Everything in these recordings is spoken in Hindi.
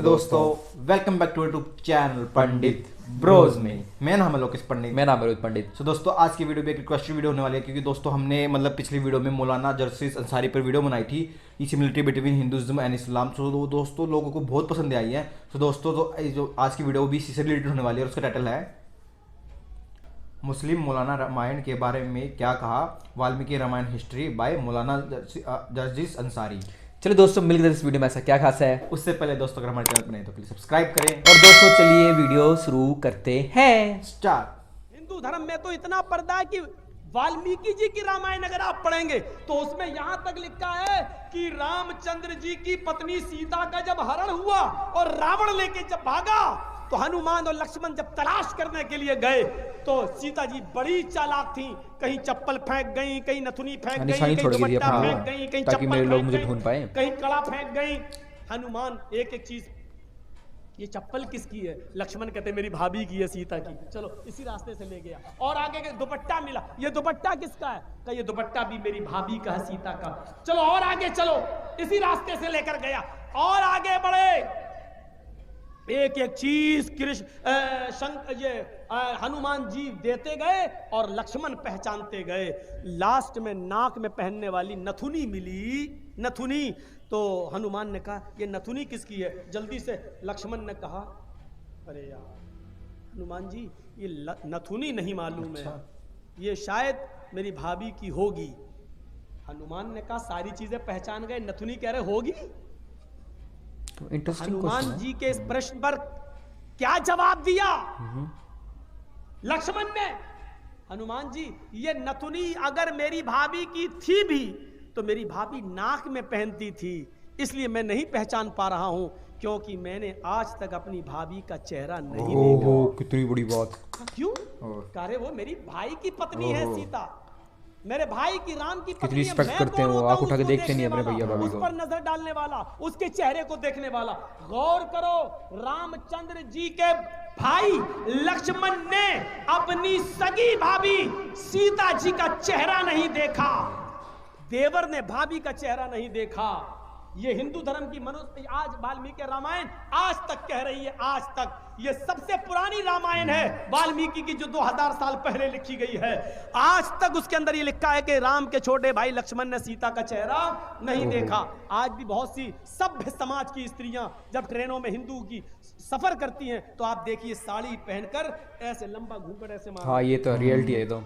दोस्तों, welcome back to YouTube channel Pandit bros में। मैं नाम है लोकेश पंडित। मैं नाम है रोहित पंडित। तो दोस्तों, आज की वीडियो भी एक रिक्वेस्ट वीडियो होने वाली है, क्योंकि दोस्तों हमने पिछली वीडियो में मौलाना जरसीस अंसारी पर वीडियो बनाई थी, ई similarity between Hinduism and Islam. तो दोस्तों लोगों को बहुत पसंद आई है। तो दोस्तों जो आज की वीडियो भी इसी से रिलेटेड होने वाली है, और उसका टाइटल है मुस्लिम मौलाना रामायण के बारे में क्या कहा, वाल्मीकि रामायण हिस्ट्री बाय मौलाना जरसीस अंसारी। चलिए दोस्तों, मिलकर इस वीडियो में ऐसा क्या खास है। उससे पहले दोस्तों, अगर हमारे चैनल पर नहीं तो प्लीज सब्सक्राइब करें। और दोस्तों चलिए वीडियो शुरू करते हैं। स्टार्ट। हिंदू धर्म में तो इतना पर्दा है कि वाल्मीकि जी की रामायण अगर आप पढ़ेंगे तो उसमें यहां तक लिखा है कि रामचंद्र जी की पत्नी सीता का जब हरण हुआ और रावण लेके जब भागा, तो हनुमान और लक्ष्मण जब तलाश करने के लिए गए तो सीता जी बड़ी चालाक थी। कहीं चप्पल फेंक गई, कहीं नथुनी फेंक गई, कहीं दुपट्टा फेंक गई, कहीं ताकि मेरे लोग मुझे ढूंढ पाए, कहीं कड़ा फेंक गई। हनुमान एक एक चीज, ये चप्पल किसकी है? लक्ष्मण कहते मेरी भाभी की है, सीता की। चलो इसी रास्ते से ले गया। और आगे के दुपट्टा मिला, ये दुपट्टा किसका है? कहा ये दुपट्टा भी मेरी भाभी का है, सीता का। चलो और आगे चलो, इसी रास्ते से लेकर गया। और आगे बढ़े, एक एक चीज हनुमान जी देते गए और लक्ष्मण पहचानते गए। लास्ट में नाक में पहनने वाली नथुनी मिली, नथुनी। तो हनुमान ने कहा ये नथुनी किसकी है? जल्दी से लक्ष्मण ने कहा अरे यार हनुमान जी, ये नथुनी नहीं मालूम है, ये शायद मेरी भाभी की होगी। हनुमान ने कहा सारी चीजें पहचान गए, नथुनी कह रहे होगी। तो इंटरेस्टिंग हनुमान जी के इस प्रश्न पर क्या जवाब दिया लक्ष्मण ने? हनुमान जी, ये नथुनी अगर मेरी भाभी की थी भी तो मेरी भाभी नाक में पहनती थी, इसलिए मैं नहीं पहचान पा रहा हूं, क्योंकि मैंने आज तक अपनी भाभी का चेहरा नहीं देखा। कितनी बड़ी बात। क्यों? कह रहे वो मेरी भाई की पत्नी है सीता, मेरे भाई की राम की पत्नी है। रिस्पेक्ट करते हैं वो, आंख उठा के देखते नहीं अपने भैया भाभी को। उस पर नजर डालने वाला, उसके चेहरे को देखने वाला। गौर करो, रामचंद्र जी के भाई लक्ष्मण ने अपनी सगी भाभी सीता जी का चेहरा नहीं देखा, देवर ने भाभी का चेहरा नहीं देखा। ये हिंदू धर्म की मनुष्य आज वाल्मीकि रामायण आज तक कह रही है, आज तक ये सबसे पुरानी रामायण है वाल्मीकि की, जो 2000 साल पहले लिखी गई है। आज तक उसके अंदर ये लिखा है कि राम के छोटे भाई लक्ष्मण ने सीता का चेहरा नहीं देखा। आज भी बहुत सी सभ्य समाज की स्त्रियां जब ट्रेनों में हिंदू की सफर करती हैं तो आप देखिए साड़ी पहनकर ऐसे लंबा घूंघट ऐसे मार। हाँ, ये तो रियलिटी है। तो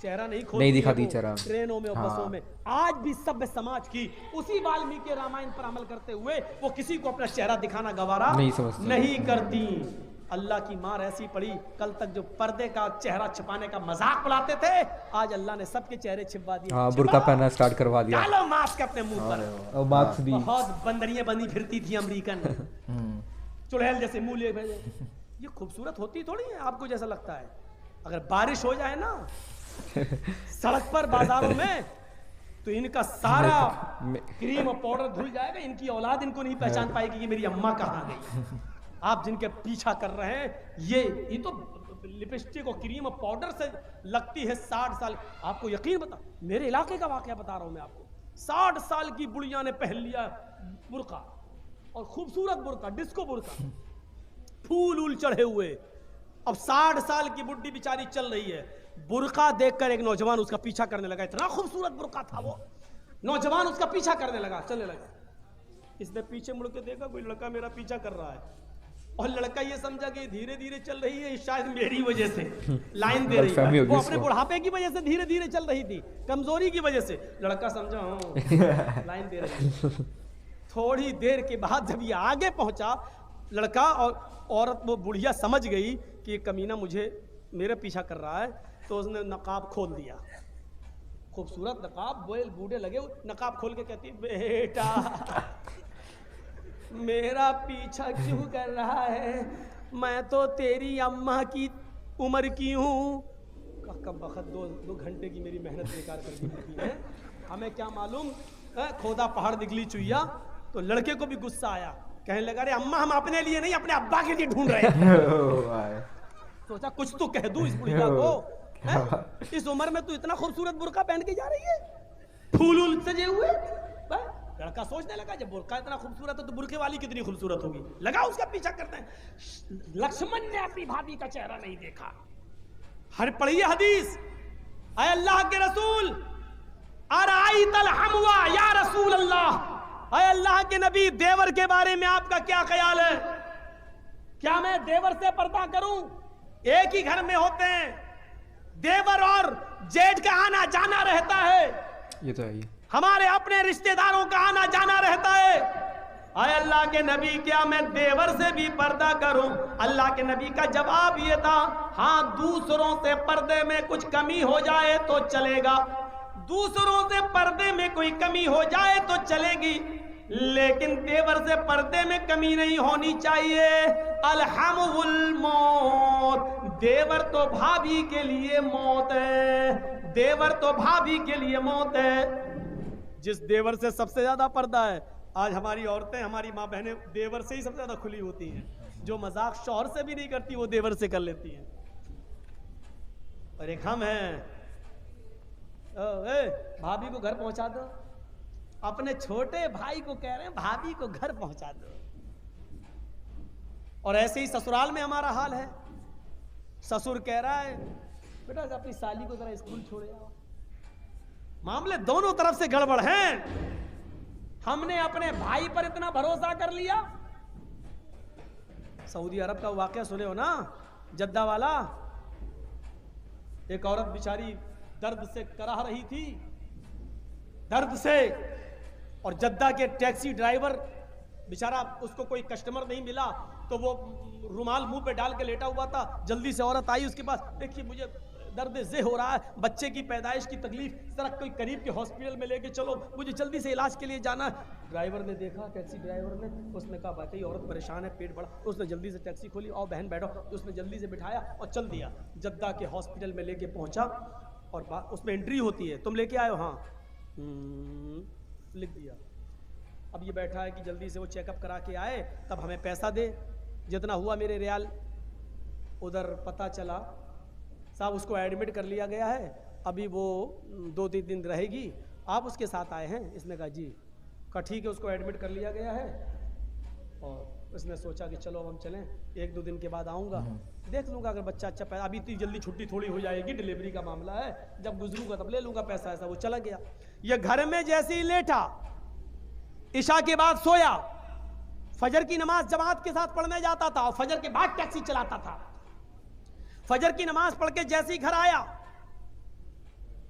चेहरा नहीं दिखाती चेहरा ट्रेनों में और बसों में। आज भी सभ्य समाज की उसी वाल्मीकि रामायण पर अमल करते हुए वो किसी को अपना चेहरा दिखाना गवारा नहीं करती। अल्लाह की मार ऐसी पड़ी, कल तक जो पर्दे का चेहरा छिपाने का मजाक उड़ाते थे, आज अल्लाह ने सबके चेहरे छिपा दिए। हाँ, बुर्का पहनना स्टार्ट करवा दिया। डालो मास्क अपने मुंह पर। और मास्क भी। बहुत बंदरियां बनी फिरती थी अमेरिकन, चुड़ैल जैसे मुंह लिए भेजे। ये खूबसूरत होती थोड़ी है आपको जैसा लगता है। अगर बारिश हो जाए ना सड़क पर बाजारों में तो इनका सारा क्रीम और पाउडर धुल जाएगा, इनकी औलाद इनको नहीं पहचान पाएगी कि मेरी अम्मा कहाँ गई। आप जिनके पीछा कर रहे हैं, ये तो लिपस्टिक और क्रीम और पाउडर से लगती है 60 साल। आपको यकीन बता, मेरे इलाके का वाकया बता रहा हूं मैं आपको। 60 साल की बुढ़िया ने पहन लिया बुर्का, और खूबसूरत बुर्का, डिस्को बुर्का, फूल उल चढ़े हुए। अब 60 साल की बुढ़ी बेचारी चल रही है, बुर्का देखकर एक नौजवान उसका पीछा करने लगा। इतना खूबसूरत बुर्का था वो, नौजवान उसका पीछा करने लगा, चलने लगा। इसने पीछे मुड़ के देखा, कोई लड़का मेरा पीछा कर रहा है, और लड़का ये समझा कि धीरे धीरे चल रही है, शायद मेरी वजह से लाइन दे रही है। वो अपने बुढ़ापे की वजह से धीरे धीरे चल रही थी, कमजोरी की वजह से। लड़का समझा लाइन दे रही है। थोड़ी देर के बाद जब ये आगे पहुंचा, लड़का और औरत, वो बुढ़िया समझ गई कि ये कमीना मुझे मेरे पीछा कर रहा है, तो उसने नकाब खोल दिया। खूबसूरत नकाब, बूढ़े लगे, नकाब खोल के कहती बेटा मेरा पीछा क्यों कर रहा है? मैं तो तेरी अम्मा की उम्र की हूँ। कब वक्त 2 घंटे की मेरी मेहनत बेकार कर दी है, हमें क्या मालूम खोदा पहाड़ निकली चुईया। तो लड़के को भी गुस्सा आया, कहने लगा अरे अम्मा हम अपने लिए नहीं अपने अब्बा के लिए ढूंढ रहे हैं। सोचा कुछ तो कह दूं इस बुढ़िया को, इस उम्र में तू इतना खूबसूरत बुर्का पहन के जा रही है, फूल सजे हुए। लड़का सोचने लगा जब बुर्का इतना खूबसूरत है तो बुर्के वाली कितनी खूबसूरत होगी, लगा उसका पीछा करते हैं। लक्ष्मण ने अपनी भाभी का चेहरा नहीं देखा। हर पढ़िए हदीस, अय अल्लाह के रसूल, अराइतल हमवा या रसूल अल्लाह, अय अल्लाह के नबी, देवर के बारे में आपका क्या ख्याल है? क्या मैं देवर से पर्दा करूं? एक ही घर में होते हैं, देवर और जेठ का आना जाना रहता है, ये तो है ही। हमारे अपने रिश्तेदारों का आना जाना रहता है। आय अल्लाह के नबी, क्या मैं देवर से भी पर्दा करूं? अल्लाह के नबी का जवाब ये था, हाँ, दूसरों से पर्दे में कुछ कमी हो जाए तो चलेगा, दूसरों से पर्दे में कोई कमी हो जाए तो चलेगी, लेकिन देवर से पर्दे में कमी नहीं होनी चाहिए। अलहमुल मौत, देवर तो भाभी के लिए मौत है, देवर तो भाभी के लिए मौत है। जिस देवर से सबसे ज्यादा पर्दा है, आज हमारी औरतें, हमारी माँ बहनें देवर से ही सबसे ज्यादा खुली होती हैं। जो मजाक शौहर से भी नहीं करती वो देवर से कर लेती हैं। और एक हम हैं, भाभी को घर पहुंचा दो, अपने छोटे भाई को कह रहे हैं भाभी को घर पहुंचा दो। और ऐसे ही ससुराल में हमारा हाल है। ससुर कह रहा है बेटा अपनी साली को जरा स्कूल छोड़ आओ। मामले दोनों तरफ से गड़बड़ हैं। हमने अपने भाई पर इतना भरोसा कर लिया। सऊदी अरब का वाकया सुने हो ना, जद्दा वाला, एक औरत बेचारी दर्द से कराह रही थी, दर्द से, और जद्दा के टैक्सी ड्राइवर बेचारा, उसको कोई कस्टमर नहीं मिला तो वो रुमाल मुंह पे डाल के लेटा हुआ था। जल्दी से औरत आई उसके पास, देखिए मुझे दर्द से हो रहा है, बच्चे की पैदाइश की तकलीफ, जरा कोई करीब के हॉस्पिटल में लेके चलो, मुझे जल्दी से इलाज के लिए जाना है। ड्राइवर ने देखा, टैक्सी ड्राइवर ने, उसने कहा भाई औरत परेशान है, पेट बड़ा, उसने जल्दी से टैक्सी खोली, आओ बहन बैठो, उसने जल्दी से बिठाया और चल दिया। जद्दा के हॉस्पिटल में लेके पहुंचा और उसमें एंट्री होती है, तुम लेके आए हो? हाँ, लिख दिया। अब ये बैठा है कि जल्दी से वो चेकअप करा के आए, तब हमें पैसा दे, जितना हुआ मेरे रियाल। उधर पता चला साहब उसको एडमिट कर लिया गया है, अभी वो 2-3 दिन रहेगी, आप उसके साथ आए हैं? इसने कहा जी। कहा ठीक है, उसको एडमिट कर लिया गया है। और उसने सोचा कि चलो अब हम चलें, 1-2 दिन के बाद आऊँगा, देख लूँगा अगर बच्चा अच्छा पैदा, अभी इतनी जल्दी छुट्टी थोड़ी हो जाएगी, डिलीवरी का मामला है, जब गुजरूंगा तब ले लूँगा पैसा। ऐसा वो चला गया। ये घर में जैसे ही लेटा, इशा के बाद सोया, फजर की नमाज जमात के साथ पढ़ने जाता था और फजर के बाद टैक्सी चलाता था। फजर की नमाज पढ़ के जैसे ही घर आया,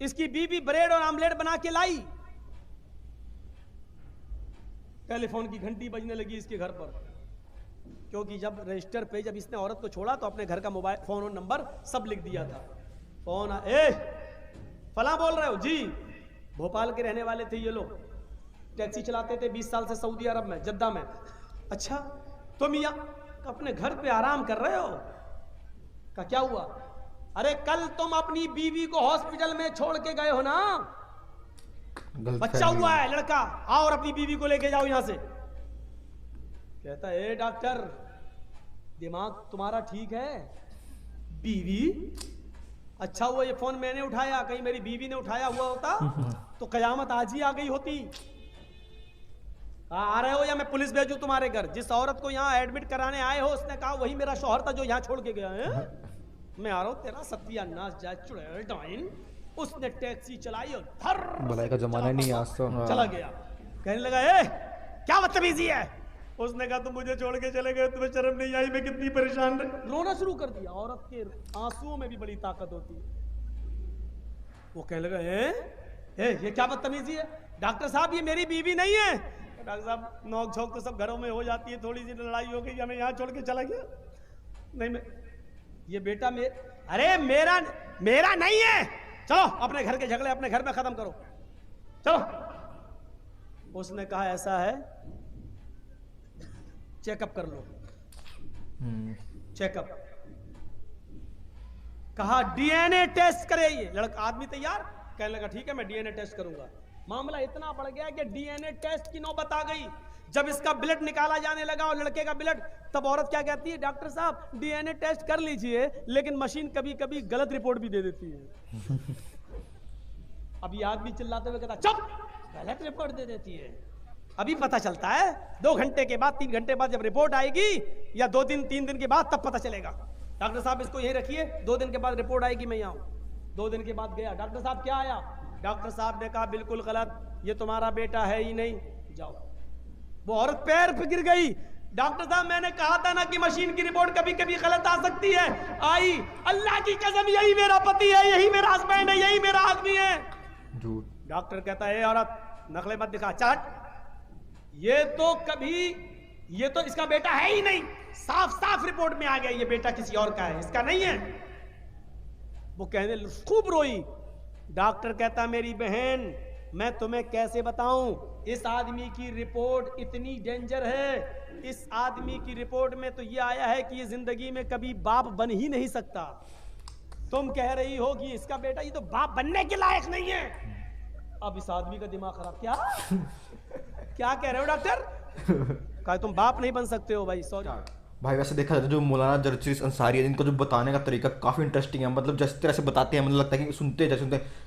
इसकी बीवी ब्रेड और आमलेट बना के लाई, टेलीफोन की घंटी बजने लगी इसके घर पर, क्योंकि जब रजिस्टर पे जब इसने औरत को छोड़ा तो अपने घर का मोबाइल फोन और नंबर सब लिख दिया था। फोन फला बोल रहे हो जी? भोपाल के रहने वाले थे ये लोग, टैक्सी चलाते थे 20 साल से सऊदी अरब में, जद्दा में। अच्छा तुम यहाँ अपने घर पे आराम कर रहे हो? का क्या हुआ? अरे कल तुम अपनी बीवी को हॉस्पिटल में छोड़ के गए हो ना, बच्चा हुआ है लड़का, आओ और अपनी बीवी को लेके जाओ यहां से। कहता है डॉक्टर दिमाग तुम्हारा ठीक है? बीवी? अच्छा हुआ ये फोन मैंने उठाया, कहीं मेरी बीवी ने उठाया हुआ होता तो कयामत आज ही आ गई होती। आ रहे हो या मैं पुलिस भेजूं तुम्हारे घर? जिस औरत को यहाँ एडमिट कराने आए हो उसने कहा वही मेरा शौहर था जो यहाँ छोड़ के गया है। मैं आ रहा हूँ, तेरा सत्यानाश जाए चुड़ैल डाइन। उसने टैक्सी चलाई और धर भलाई का जमाना नहीं आज तो। चला गया। कहने लगा ए क्या बदतमीजी है? उसने कहा तुम मुझे छोड़ के चले गए, तुम्हें शर्म नहीं आई? मैं कितनी परेशान रही। रोना शुरू कर दिया। औरत के आंसुओं में भी बड़ी ताकत होती है। वो कहने लगा ये क्या बदतमीजी है? डॉक्टर साहब ये मेरी बीवी नहीं है। डॉक्टर साहब नोक झोंक तो सब घरों में हो जाती है, थोड़ी सी लड़ाई हो गई, हमें यहाँ छोड़ के चला गया। नहीं मैं ये बेटा अरे मेरा नहीं है। चलो अपने घर के झगड़े अपने घर में खत्म करो, चलो। उसने कहा ऐसा है चेकअप कर लो। चेकअप कहा डीएनए टेस्ट करे। ये लड़का आदमी तैयार, कहने लगा ठीक है मैं डीएनए टेस्ट करूंगा। मामला इतना बढ़ गया कि डीएनए टेस्ट की नौबत आ गई। जब इसका ब्लड निकाला जाने लगा और लड़के का ब्लड, तब औरत क्या कहती है डॉक्टर साहब डीएनए टेस्ट कर लीजिए, लेकिन मशीन कभी कभी गलत रिपोर्ट भी दे देती है। अब ये आदमी चिल्लाते हुए कहता चुप, गलत रिपोर्ट दे देती है। अभी पता चलता है 2 घंटे के बाद 3 घंटे बाद जब रिपोर्ट आएगी, या 2 दिन 3 दिन के बाद, तब पता चलेगा। डॉक्टर साहब इसको यहीं रखिए, 2 दिन के बाद रिपोर्ट आएगी, मैं यहाँ हूँ। 2 दिन के बाद गया, डॉक्टर साहब क्या आया? डॉक्टर साहब ने कहा बिल्कुल गलत, ये तुम्हारा बेटा है ही नहीं, जाओ। वो औरत पैर पे गिर गई। डॉक्टर साहब मैंने कहा था ना कि मशीन की रिपोर्ट कभी कभी गलत आ सकती है। आई, अल्लाह की कसम यही मेरा पति है, यही मेरा हस्बैंड है, यही मेरा आदमी है। झूठ। डॉक्टर कहता है औरत नकले मत दिखा, चाट। ये तो इसका बेटा है ही नहीं, साफ साफ रिपोर्ट में आ गया ये बेटा किसी और का है, इसका नहीं है। वो कहने खूब रोई। डॉक्टर कहता मेरी बहन मैं तुम्हें कैसे बताऊं, इस आदमी की रिपोर्ट इतनी डेंजर है, इस आदमी की रिपोर्ट में तो ये आया है कि ये जिंदगी में कभी बाप बन ही नहीं सकता। तुम कह रही हो कि इसका बेटा ये तो बाप बनने के लायक नहीं है। अब इस आदमी का दिमाग खराब। क्या कह रहे हो डॉक्टर? कहा तुम बाप नहीं बन सकते हो। भाई सॉरी भाई वैसे देखा जाए तो जो मौलाना जरसीस अंसारी है, इनको जो बताने का तरीका काफ़ी इंटरेस्टिंग है। मतलब जिस तरह से बताते हैं, मतलब लगता है कि सुनते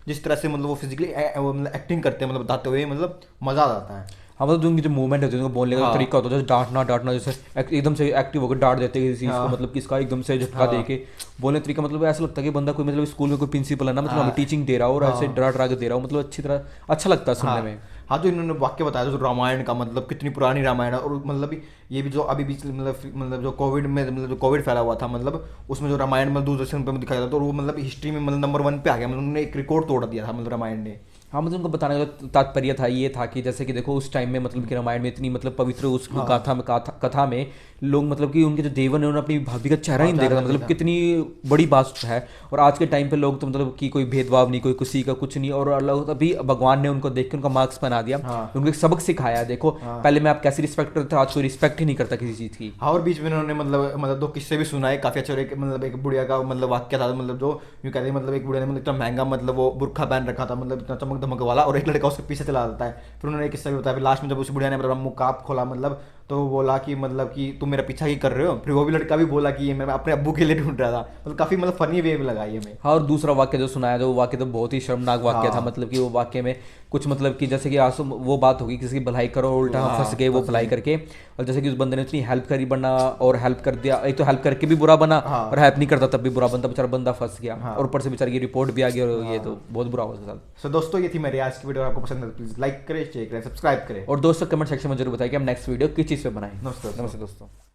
जिस तरह से मतलब वो फिजिकली मतलब एक्टिंग करते हैं, मतलब बताते हुए मतलब मज़ा आ जाता है। हाँ मतलब उनकी जो मूवमेंट होती है, उनको बोलने का तरीका होता है, जैसे डांटना जैसे एकदम से एक्टिव होकर डांट देते हैं किसी चीज़ को, मतलब किसका एकदम से झटका दे के बोलने का तरीका, मतलब ऐसा लगता है कि बंदा कोई मतलब स्कूल में कोई प्रिंसिपल है ना, मतलब हमें टीचिंग दे रहा हो और ऐसे डरा के दे रहा हो, मतलब अच्छी तरह अच्छा लगता है सुनने में। हाँ, जो इन्होंने वाक्य बताया जो रामायण का, मतलब कितनी पुरानी रामायण है, और मतलब ये भी जो अभी बीच मतलब जो कोविड में मतलब जो कोविड फैला हुआ था, मतलब उसमें जो रामायण मतलब दूरदर्शन पर दिखाया था, और वो मतलब हिस्ट्री में मतलब नंबर 1 पे आ गया, मतलब उन्होंने एक रिकॉर्ड तोड़ दिया था मतलब रामायण ने। हाँ मतलब उनको बताने का तात्पर्य था ये था कि जैसे कि देखो उस टाइम में मतलब कि रामायण में इतनी मतलब पवित्र उस कथा में लोग मतलब कि उनके जो देवन है उन्होंने अपनी भाभी का चेहरा ही नहीं देखा था, मतलब कितनी बड़ी बात है। और आज के टाइम पे लोग तो मतलब कि कोई भेदभाव नहीं, कोई किसी का कुछ नहीं, और अल्लाह अभी भगवान ने उनको देख के उनका मार्क्स बना दिया, उनको एक सबक सिखाया। देखो पहले मैं आप कैसे रिस्पेक्ट करते थे, आज कोई रिस्पेक्ट ही नहीं करता किसी चीज़ की। हाँ, और बीच में उन्होंने मतलब 2 किस्से भी सुनाए काफ़ी अच्छे। मतलब एक बुढ़िया का मतलब वाक्य था, मतलब जो यूँ कहते हैं मतलब एक बुढ़िया ने मतलब इतना महंगा मतलब वो बुरखा पहन रखा था, मतलब इतना चमक धमक वाला, और एक लड़का उसके पीछे चला जाता है। फिर उन्होंने एक किस्सा भी बताया, फिर लास्ट में जब उस बुढ़िया ने मतलब मुँह काप खोला, मतलब तो वो बोला कि मतलब कि तुम मेरा पीछा ही कर रहे हो। फिर वो भी लड़का भी बोला कि ये मैं अपने अब्बू के लिए ढूंढ रहा था। मतलब काफ़ी मतलब फनी वे भी लगाई हमें। हाँ, और दूसरा वाक्य जो सुनाया था वो वाक्य तो बहुत ही शर्मनाक वाक्य था, मतलब कि वो वाक्य में कुछ मतलब कि जैसे कि आंसू वो बात होगी किसी की भलाई करो, उल्टा फंस गए वो भलाई करके। और जैसे कि उस बंदे ने इतनी हेल्प करी बना और हेल्प कर दिया, एक तो हेल्प करके भी बुरा बना और हेल्प नहीं करता तब भी बुरा बनता, बेचारा बंदा फंस गया, और ऊपर से बेचारे की रिपोर्ट भी आ गई, और ये तो बहुत बुरा हुआ उसके साथ। सो दोस्तों ये थी मेरी आज की वीडियो, आपको पसंद है तो प्लीज लाइक करें, शेयर करें, सब्सक्राइब करें, और दोस्तों कमेंट सेक्शन में जरूर बताएं कि हम नेक्स्ट वीडियो किस चीज़ पे बनाएं। नमस्ते नमस्ते दोस्तों।